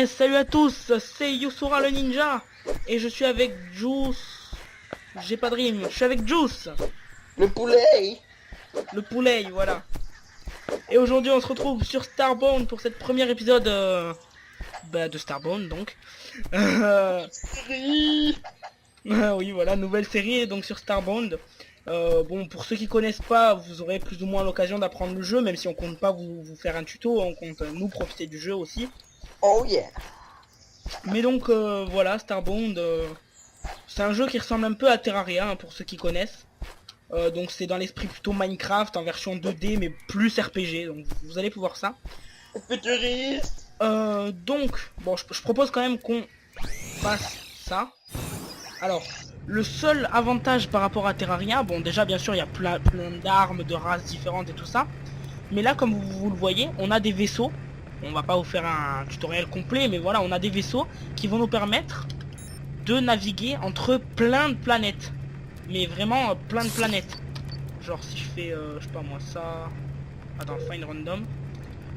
Salut à tous, c'est Yusura le ninja et je suis avec Juice. J'ai pas de rime, je suis avec Juice, Le poulet. le poulet, voilà. Et aujourd'hui on se retrouve sur Starbound pour cette premier épisode de Starbound donc. Oui. Oui voilà, nouvelle série donc sur Starbound. Bon, pour ceux qui connaissent pas, vous aurez plus ou moins l'occasion d'apprendre le jeu, même si on compte pas vous faire un tuto, on compte nous profiter du jeu aussi. Oh yeah. Mais donc voilà, Starbound, c'est un jeu qui ressemble un peu à Terraria, hein, pour ceux qui connaissent. Donc c'est dans l'esprit plutôt Minecraft en version 2D mais plus RPG, donc vous allez pouvoir ça. Futuriste. Donc, bon, je propose quand même qu'on fasse ça. Alors, le seul avantage par rapport à Terraria, bon déjà bien sûr il y a plein d'armes, de races différentes et tout ça. Mais là comme vous le voyez, on a des vaisseaux. On va pas vous faire un tutoriel complet, mais voilà, on a des vaisseaux qui vont nous permettre de naviguer entre plein de planètes. Mais vraiment plein de planètes. Genre si je fais, je sais pas moi, ça... Attends, find random.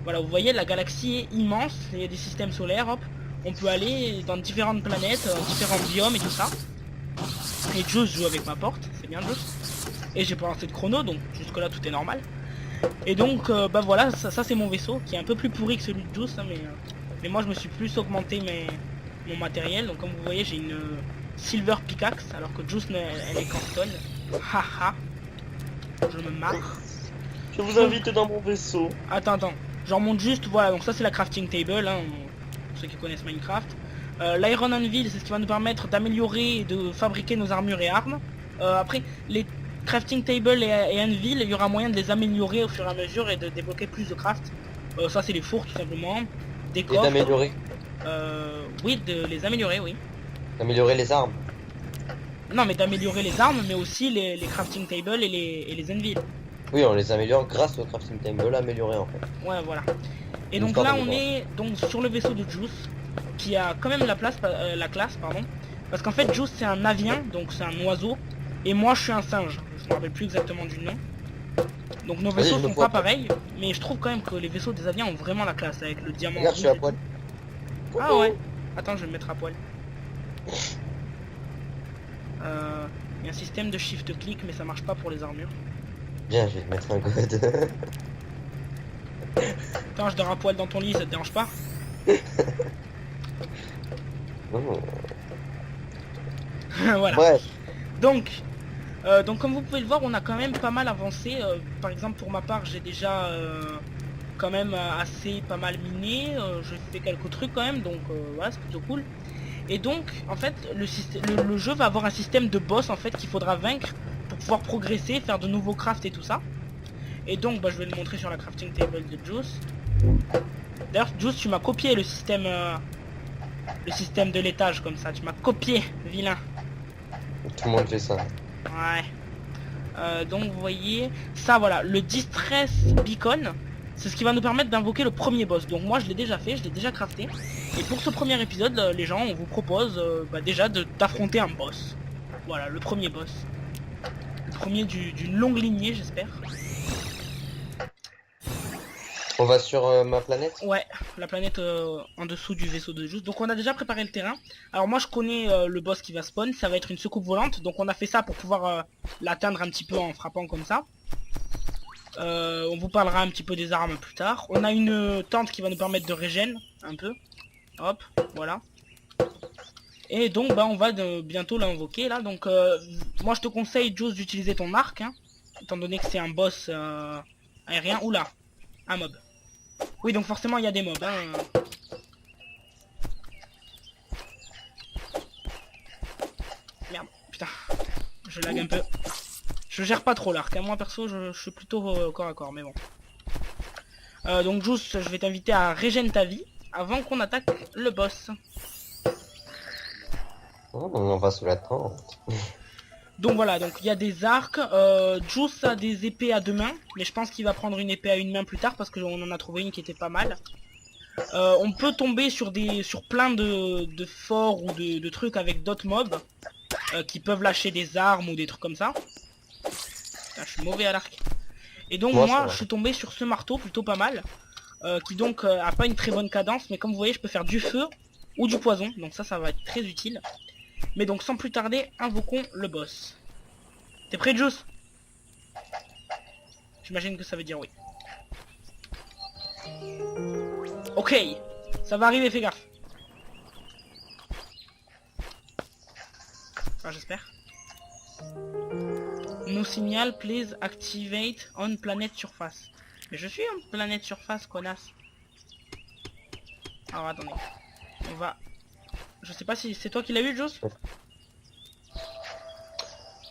Voilà, vous voyez, la galaxie est immense, il y a des systèmes solaires, hop. On peut aller dans différentes planètes, différents biomes et tout ça. Et Juice joue avec ma porte, c'est bien Juice. Et j'ai pas lancé de chrono, donc jusque là tout est normal. Et donc, bah voilà, ça c'est mon vaisseau, qui est un peu plus pourri que celui de Juice, hein, mais moi je me suis plus augmenté mon matériel. Donc comme vous voyez, j'ai une Silver Pickaxe, alors que Juice elle est qu'en stone. Haha, je me marre. Je vous invite dans mon vaisseau. Attends, j'en monte juste, voilà, donc ça c'est la crafting table, hein, pour ceux qui connaissent Minecraft. L'Iron Anvil, c'est ce qui va nous permettre d'améliorer et de fabriquer nos armures et armes. Après, les crafting table et Anvil, il y aura moyen de les améliorer au fur et à mesure et de débloquer plus de craft. Ça c'est les fours tout simplement, des Et coffres. d'améliorer. Oui, de les améliorer, oui. D'améliorer les armes. Non, mais d'améliorer les armes, mais aussi les crafting table et les Anvil. Oui, on les améliore grâce au crafting table amélioré en fait. Ouais, voilà. Et Une donc sorte là, de on mémoire. est donc sur le vaisseau de Juice, qui a quand même la classe, pardon. Parce qu'en fait, Juice c'est un avien, donc c'est un oiseau, et moi je suis un singe. Je me rappelle plus exactement du nom. Donc nos vaisseaux je le sont vois pas pareils, mais je trouve quand même que les vaisseaux des aviens ont vraiment la classe avec le diamant. Regarde, je suis rouge à et poil. tout. Ah ouais. Attends, je vais me mettre à poil. Il y a un système de shift-click, mais ça marche pas pour les armures. Bien, je vais te mettre un code. Attends, je dors à poil dans ton lit, ça te dérange pas? Non. Voilà. Bref. Donc comme vous pouvez le voir, on a quand même pas mal avancé. Par exemple, pour ma part, j'ai déjà quand même assez pas mal miné. J'ai fait quelques trucs quand même, donc voilà, c'est plutôt cool. Et donc, en fait, le jeu va avoir un système de boss en fait qu'il faudra vaincre pour pouvoir progresser, faire de nouveaux crafts et tout ça. Et donc, bah, je vais le montrer sur la crafting table de Juice. D'ailleurs, Juice, tu m'as copié le système de l'étage comme ça. Tu m'as copié, vilain. Tout le monde fait ça. Ouais. Donc vous voyez, ça voilà, le Distress Beacon, c'est ce qui va nous permettre d'invoquer le premier boss. Donc moi je l'ai déjà fait, je l'ai déjà crafté. Et pour ce premier épisode, les gens, on vous propose déjà d'affronter un boss. Voilà, le premier boss. Le premier d'une longue lignée, j'espère. On va sur ma planète. Ouais, la planète en dessous du vaisseau de Juice. Donc on a déjà préparé le terrain. Alors moi je connais le boss qui va spawn, ça va être une soucoupe volante. Donc on a fait ça pour pouvoir l'atteindre un petit peu en frappant comme ça. On vous parlera un petit peu des armes plus tard. On a une tente qui va nous permettre de régène un peu. Hop, voilà. Et donc bah on va bientôt l'invoquer là. Donc moi je te conseille Juice d'utiliser ton arc, hein, étant donné que c'est un boss aérien. Oula, un mob. Oui, donc forcément il y a des mobs, hein. Merde, putain, je lag un peu. Je gère pas trop l'arc, hein. Moi perso je suis plutôt corps à corps, mais bon. Donc Juice, je vais t'inviter à régénérer ta vie avant qu'on attaque le boss. Oh, on va sous la tente. Donc voilà, donc il y a des arcs. Juice a des épées à deux mains, mais je pense qu'il va prendre une épée à une main plus tard parce qu'on en a trouvé une qui était pas mal. On peut tomber sur plein de forts ou de trucs avec d'autres mobs qui peuvent lâcher des armes ou des trucs comme ça. Putain, je suis mauvais à l'arc. Et donc moi je suis tombé sur ce marteau plutôt pas mal. qui donc a pas une très bonne cadence, mais comme vous voyez je peux faire du feu ou du poison, donc ça va être très utile. Mais donc sans plus tarder, invoquons le boss. T'es prêt, Juice? J'imagine que ça veut dire oui. Ok, ça va arriver, fais gaffe. Enfin, j'espère. Nous signal, please activate on planet surface. Mais je suis en planète surface, connasse. Alors attendez. On va... Je sais pas si c'est toi qui l'as eu, Juice.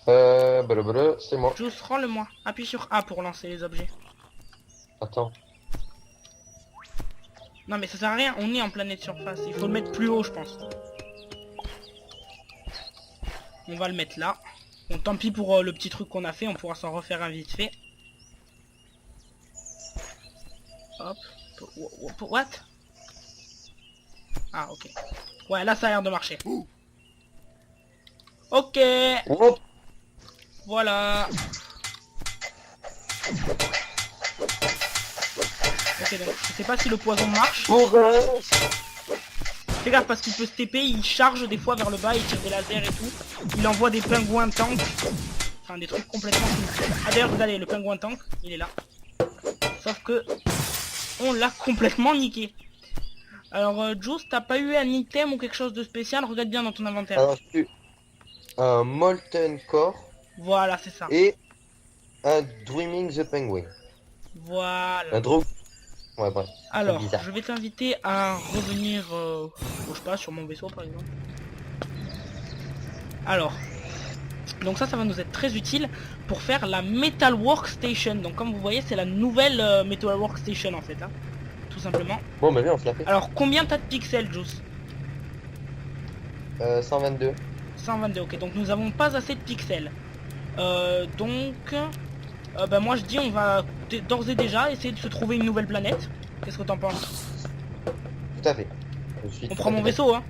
C'est moi. Juice, rends-le-moi. Appuie sur A pour lancer les objets. Attends. Non mais ça sert à rien, on est en planète surface. Il faut le mettre plus haut, je pense. On va le mettre là. Bon, tant pis pour le petit truc qu'on a fait, on pourra s'en refaire un vite fait. Hop. What? Ah, ok. Ouais, là, ça a l'air de marcher. Ok. Hop. Voilà. Ok, donc, je sais pas si le poison marche. Fais gaffe parce qu'il peut se TP, il charge des fois vers le bas, il tire des lasers et tout. Il envoie des pingouins tank. Enfin, des trucs complètement fous. Ah, d'ailleurs, regardez, le pingouin tank, il est là. Sauf que... on l'a complètement niqué. Alors, Juice, t'as pas eu un item ou quelque chose de spécial? Regarde bien dans ton inventaire. Alors, j'ai eu un Molten Core Voilà, c'est ça. et un Dreaming the Penguin. Voilà. Un drone. Ouais, bref. Alors, bizarre. je vais t'inviter à revenir, je sais pas, sur mon vaisseau par exemple. Alors, donc ça va nous être très utile pour faire la Metal Workstation. Donc comme vous voyez, c'est la nouvelle Metal Workstation en fait, hein, tout simplement. Bon, mais bien, on se l'a fait. Alors, combien t'as de pixels, Juice? 122. 122, ok, donc nous n'avons pas assez de pixels. Ben moi je dis on va d'ores et déjà essayer de se trouver une nouvelle planète. Qu'est-ce que t'en penses? Tout à fait. On prend mon vaisseau, hein.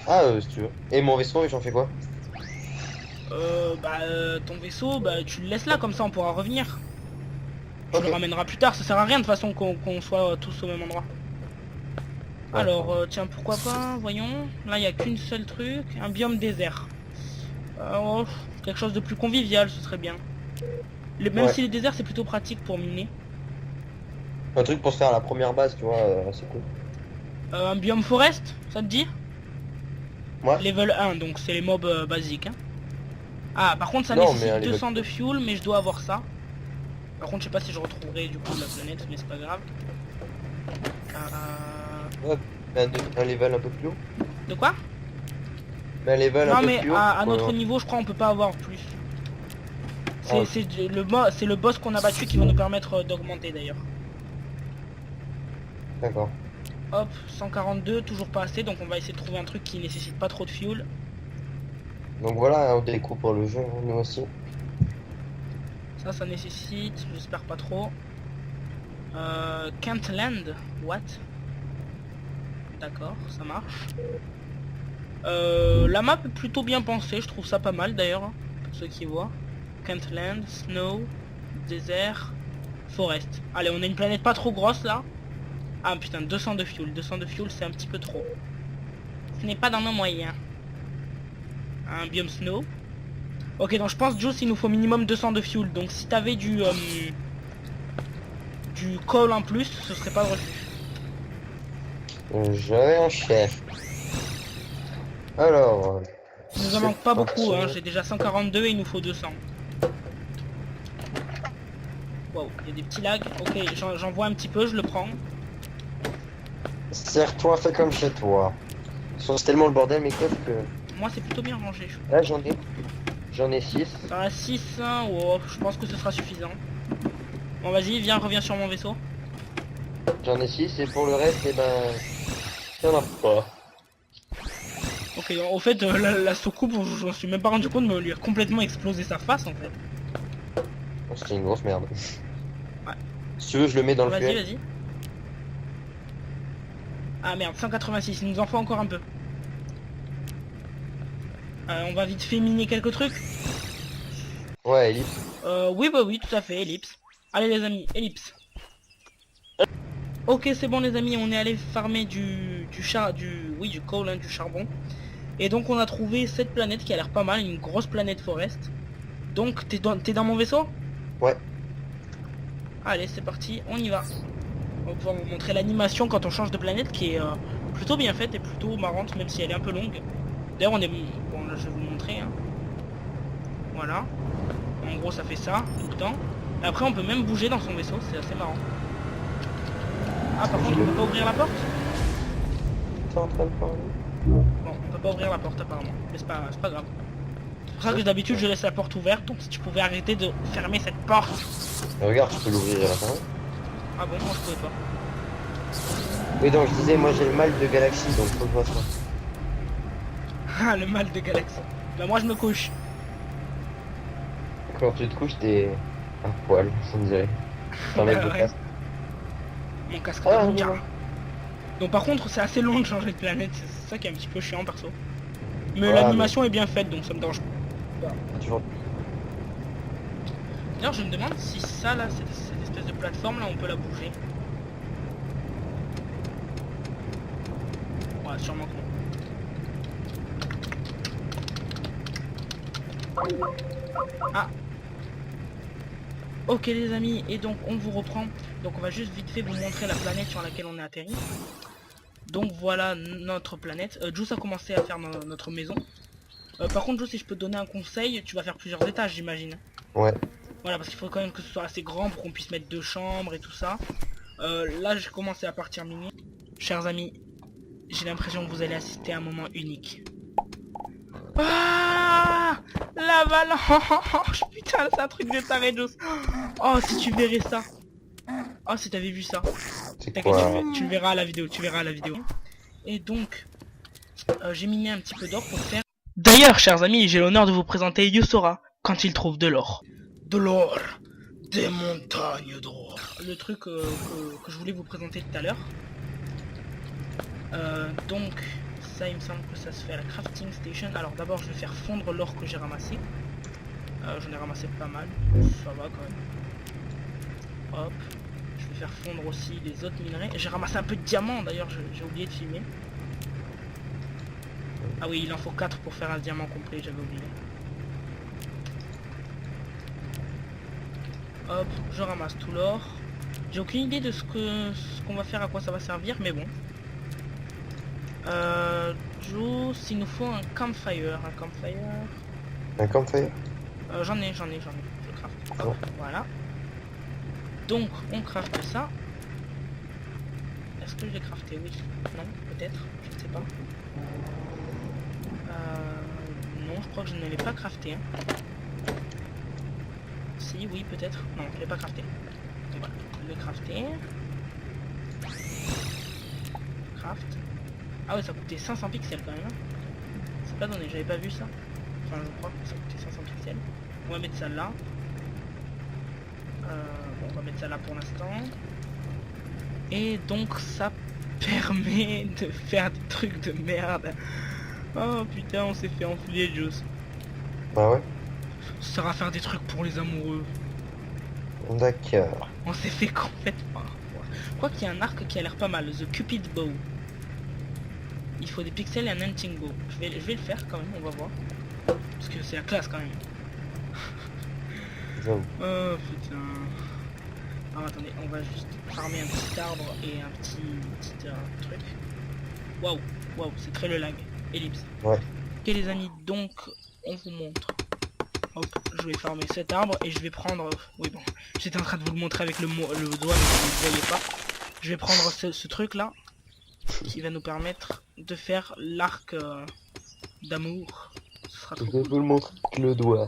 Ah, si tu veux. Et mon vaisseau, j'en fais quoi? Ton vaisseau, bah tu le laisses là, comme ça on pourra revenir. Tu Ok. le ramèneras plus tard, ça sert à rien de toute façon qu'on soit tous au même endroit. Ouais. Alors, tiens, pourquoi pas, voyons. Là, il n'y a qu'une seule truc, un biome désert. Oh, quelque chose de plus convivial, ce serait bien. Même Ouais. si les déserts, c'est plutôt pratique pour miner. Un truc pour se faire à la première base, tu vois, c'est cool. Un biome forest, ça te dit? Ouais. Level 1, donc c'est les mobs basiques. Hein. Ah, par contre, ça Non, mais nécessite un level- 200 de fuel, mais je dois avoir ça. Par contre, je sais pas si je retrouverai du coup la planète, mais c'est pas grave. Un level un peu plus haut. De quoi? Un level un Non peu mais plus haut. à pour- notre niveau, je crois on peut pas avoir plus. Ah. C'est le boss qu'on a battu qui va nous permettre d'augmenter d'ailleurs. D'accord. Hop, 142, toujours pas assez, donc on va essayer de trouver un truc qui nécessite pas trop de fuel. Donc voilà, on découvre le jeu, hein, nous aussi. Ça nécessite, j'espère pas trop. Can't land, what? D'accord, ça marche. La map est plutôt bien pensée, je trouve ça pas mal d'ailleurs, hein, pour ceux qui voient. Can't land, snow, désert, forest. Allez, on a une planète pas trop grosse là. Ah putain, 200 de fuel. 200 de fuel, c'est un petit peu trop. Ce n'est pas dans nos moyens. Un biome snow. Ok, donc je pense, Juice, il nous faut minimum 200 de fuel. Donc si t'avais du coal en plus, ce serait pas refus. J'avais un chef. Alors... Il nous en manque pas beaucoup, hein. J'ai déjà 142 et il nous faut 200. Wow, il y a des petits lags. Ok, j'en vois un petit peu, je le prends. Serre-toi, fais comme chez toi. C'est tellement le bordel mes coffres que... Moi, c'est plutôt bien rangé, je trouve. Là j'en ai 6. T'en as 6, hein. Oh, je pense que ce sera suffisant. Bon, vas-y, viens, reviens sur mon vaisseau. J'en ai 6 et pour le reste, eh ben... Il y en a pas. Ok, au fait, la soucoupe, je m'en suis même pas rendu compte, mais on lui a complètement explosé sa face, en fait. Oh, c'était une grosse merde. Ouais. Si tu veux, je le mets dans le Vas-y, fuel. vas-y. Ah merde, 186, il nous en faut encore un peu. On va vite fait miner quelques trucs. Ouais, ellipse. Oui, bah oui, tout à fait, ellipse. Allez les amis, ellipse. Ok, c'est bon les amis, on est allé farmer du coal, hein, du charbon. Et donc on a trouvé cette planète qui a l'air pas mal, une grosse planète forest. Donc t'es dans mon vaisseau? Ouais. Allez, c'est parti, on y va. On va pouvoir vous montrer l'animation quand on change de planète qui est plutôt bien faite et plutôt marrante, même si elle est un peu longue. D'ailleurs on est... Bon là je vais vous montrer, hein. Voilà. En gros ça fait ça tout le temps. Et après on peut même bouger dans son vaisseau, c'est assez marrant. Ah par contre on peut pas ouvrir la porte? T'es en train de parler? Bon, on peut pas ouvrir la porte apparemment, mais c'est pas grave. C'est pour ça que d'habitude je laisse la porte ouverte, donc si tu pouvais arrêter de fermer cette porte. Regarde, tu peux l'ouvrir à la fin. Ah bon, moi je pouvais pas. Oui, donc je disais, moi j'ai le mal de galaxie, donc faut que je vois ça. Ah le mal de Galaxy. Bah moi je me couche. Quand tu te couches, t'es un poil, on dirait. T'enlèves le Ouais. casque. Mon casque Ah, de non, ninja. non. Donc par contre c'est assez long de changer de planète, c'est ça qui est un petit peu chiant perso. Mais Ouais, l'animation est bien faite donc ça me dérange pas. Tu vois. D'ailleurs je me demande si ça là, cette espèce de plateforme là on peut la bouger. Ouais sûrement que non. Ah. Ok les amis, et donc on vous reprend. Donc on va juste vite fait vous montrer la planète sur laquelle on est atterri. Donc voilà notre planète. Juice a commencé à faire notre maison. Par contre Juice, si je peux te donner un conseil, tu vas faire plusieurs étages j'imagine. Ouais. Voilà parce qu'il faut quand même que ce soit assez grand pour qu'on puisse mettre 2 chambres et tout ça. Là j'ai commencé à partir mini. Chers amis, j'ai l'impression que vous allez assister à un moment unique. Ah, l'avalanche. Putain c'est un truc de taré Juice. Oh si tu verrais ça. Oh si t'avais vu ça. C'est T'inquiète, quoi? tu le verras à la vidéo, tu verras à la vidéo. Et donc, j'ai miné un petit peu d'or pour faire... D'ailleurs, chers amis, j'ai l'honneur de vous présenter Yusora quand il trouve de l'or. De l'or. Des montagnes d'or. Le truc que je voulais vous présenter tout à l'heure. Donc, ça il me semble que ça se fait à la crafting station. Alors d'abord, je vais faire fondre l'or que j'ai ramassé. J'en ai ramassé pas mal. Ça va quand même. Hop. Je vais faire fondre aussi les autres minerais. J'ai ramassé un peu de diamants d'ailleurs, j'ai oublié de filmer. Ah oui, il en faut 4 pour faire un diamant complet, j'avais oublié. Hop, je ramasse tout l'or. J'ai aucune idée de ce qu'on va faire, à quoi ça va servir, mais bon. Juice, il nous faut un campfire. Un campfire. Un campfire? J'en ai. Je craft. Oh. Voilà. Donc, on crafte ça. Est-ce que je l'ai crafté? Oui. Non, peut-être. Je ne sais pas. Non, je crois que je ne l'ai pas crafté. Hein. Si, oui, peut-être. Non, je l'ai pas crafté. Donc, voilà, le crafter. Craft. Ah ouais, ça coûtait 500 pixels quand même. Hein. C'est pas donné, j'avais pas vu ça. Enfin, je crois que ça coûtait 500 pixels. On va mettre ça là. Bon, on va mettre ça là pour l'instant. Et donc, ça permet de faire des trucs de merde. Oh putain, on s'est fait enfler, Juice. Bah ouais. Ça sert à faire des trucs pour les amoureux. D'accord. On s'est fait complètement. Je crois qu'il y a un arc qui a l'air pas mal, The Cupid Bow. Il faut des pixels et un hunting bow. Je vais le faire quand même, on va voir. Parce que c'est la classe quand même. J'avoue. Oh putain. Alors attendez, on va juste farmer un petit arbre et un petit truc. Waouh, waouh, c'est très le lag. Ellipse. Ouais. Ok les amis, donc on vous montre. Hop, je vais farmer cet arbre et je vais prendre... Oui bon, j'étais en train de vous le montrer avec le doigt mais vous ne le voyez pas. Je vais prendre ce truc là qui va nous permettre de faire l'arc d'amour. Ce sera Je trop vais cool. vous le montrer avec le doigt.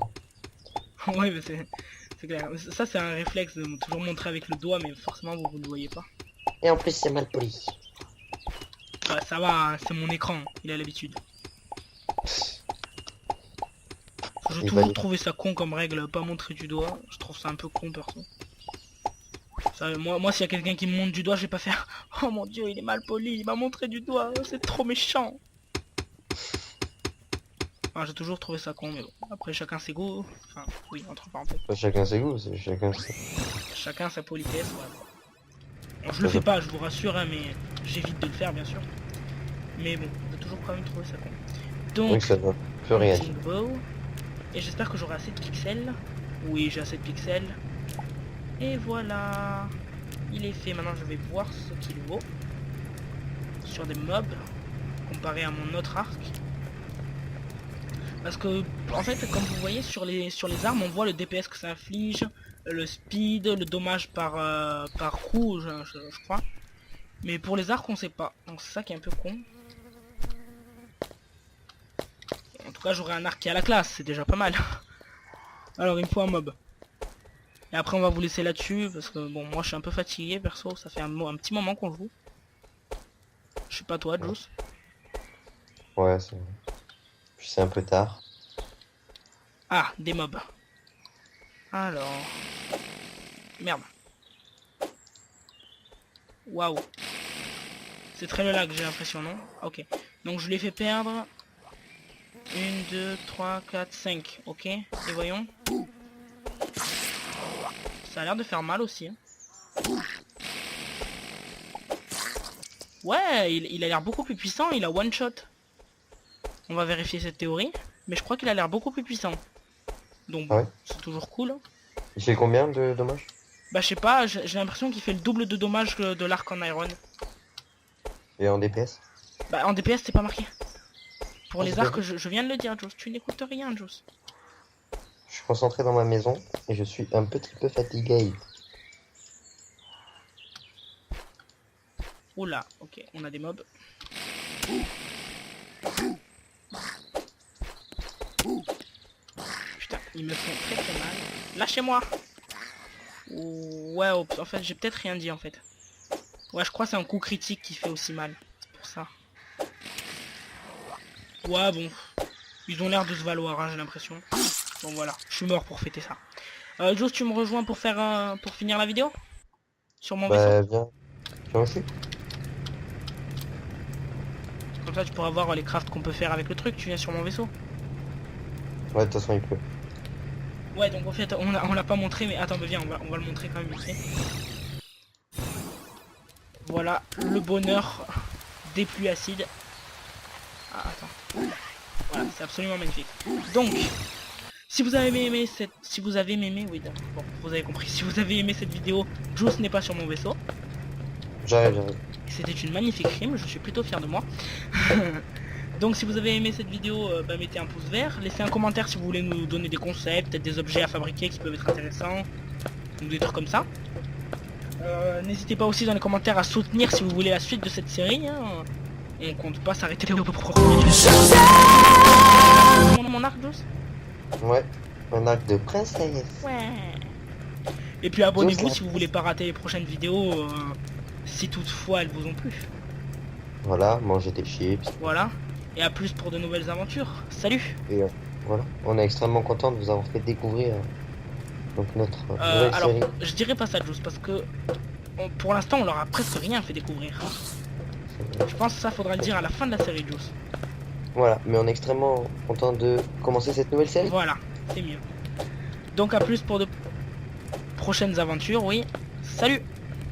Ouais mais c'est clair. Ça c'est un réflexe de toujours montrer avec le doigt mais forcément vous ne le voyez pas. Et en plus c'est mal poli. Ouais, ça va, hein, c'est mon écran, il a l'habitude. J'ai toujours trouvé ça con comme règle, pas montrer du doigt. Je trouve ça un peu con perso. Ça, moi s'il y a quelqu'un qui me montre du doigt, je vais pas faire oh mon dieu, il est mal poli, il m'a montré du doigt, c'est trop méchant. Enfin, j'ai toujours trouvé ça con, mais bon. Après chacun ses goûts. Enfin, oui, entre parenthèses. Chacun ses goûts, c'est chacun ses... Chacun sa politesse, ouais. Je le fais pas, je vous rassure, hein, mais j'évite de le faire bien sûr. Mais bon, on a toujours quand même trouvé ça con. Donc, Oui, ça ne peut rien dire. hunting bow. Et j'espère que j'aurai assez de pixels. Oui, j'ai assez de pixels. Et voilà. Il est fait. Maintenant, je vais voir ce qu'il vaut. Sur des mobs. Comparé à mon autre arc. Parce que, en fait, comme vous voyez, sur les armes, on voit le DPS que ça inflige. Le speed, le dommage par coup, je crois. Mais pour les arcs, on sait pas. Donc c'est ça qui est un peu con. En tout cas, j'aurai un arc qui a la classe. C'est déjà pas mal. Alors, il me faut un mob. Et après, on va vous laisser là-dessus. Parce que, bon, moi, je suis un peu fatigué, perso. Ça fait un petit moment qu'on joue. Je sais pas toi, Juice. Ouais, c'est... Puis c'est un peu tard. Ah, des mobs. Alors... Merde. Waouh. C'est très le lag, j'ai l'impression, non? Ok. Donc je l'ai fait perdre. 1, 2, 3, 4, 5. Ok. Et voyons. Ça a l'air de faire mal aussi. Hein. Ouais, il a l'air beaucoup plus puissant. Il a one shot. On va vérifier cette théorie. Mais je crois qu'il a l'air beaucoup plus puissant. Donc Ah ouais. c'est toujours cool. Il fait combien de dommages? Bah je sais pas, j'ai l'impression qu'il fait le double de dommages que de l'arc en iron. Et en DPS? Bah en DPS c'est pas marqué. Pour Ah, les c'est arcs, pas je viens de le dire, Juice. Tu n'écoutes rien, Juice. Je suis concentré dans ma maison et je suis un petit peu fatigué. Oula, ok, on a des mobs. Putain, ils me font très très mal. Lâchez-moi. Ouais, en fait, j'ai peut-être rien dit en fait. Ouais, je crois que c'est un coup critique qui fait aussi mal. C'est pour ça. Ouais, bon. Ils ont l'air de se valoir, hein, j'ai l'impression. Bon, voilà. Je suis mort pour fêter ça. Juice, tu me rejoins pour faire pour finir la vidéo? Sur mon vaisseau? Bah, viens. Viens aussi. Comme ça, tu pourras voir les crafts qu'on peut faire avec le truc. Tu viens sur mon vaisseau? Ouais, de toute façon, il pleut. Ouais, donc en fait, on l'a pas montré, mais attends, bah, viens, on va le montrer quand même vite fait. Voilà, le bonheur des pluies acides. Ah, attends. Voilà, c'est absolument magnifique. Donc, si vous avez aimé cette... Si vous avez aimé... Oui, bon, vous avez compris. Si vous avez aimé cette vidéo, Juice n'est pas sur mon vaisseau. J'arrive, j'arrive. C'était une magnifique rime, je suis plutôt fier de moi. Donc si vous avez aimé cette vidéo, bah, mettez un pouce vert. Laissez un commentaire si vous voulez nous donner des conseils, peut-être des objets à fabriquer qui peuvent être intéressants. Ou des trucs comme ça. N'hésitez pas aussi dans les commentaires à soutenir si vous voulez la suite de cette série. Hein. On compte pas s'arrêter au premier. Mon arc, Juice? Ouais, un arc de princesse. Ouais. Et puis abonnez-vous Juice, si vous voulez pas rater les prochaines vidéos, si toutefois elles vous ont plu. Voilà, manger des chips. Voilà. Et à plus pour de nouvelles aventures. Salut. Et voilà, on est extrêmement content de vous avoir fait découvrir donc notre nouvelle Alors, série. je dirais pas ça, Juice, parce que pour l'instant, on leur a presque rien fait découvrir. Je pense que ça faudra le dire à la fin de la série, Juice. Voilà, mais on est extrêmement content de commencer cette nouvelle série. Voilà, c'est mieux. Donc à plus pour de prochaines aventures, oui. Salut.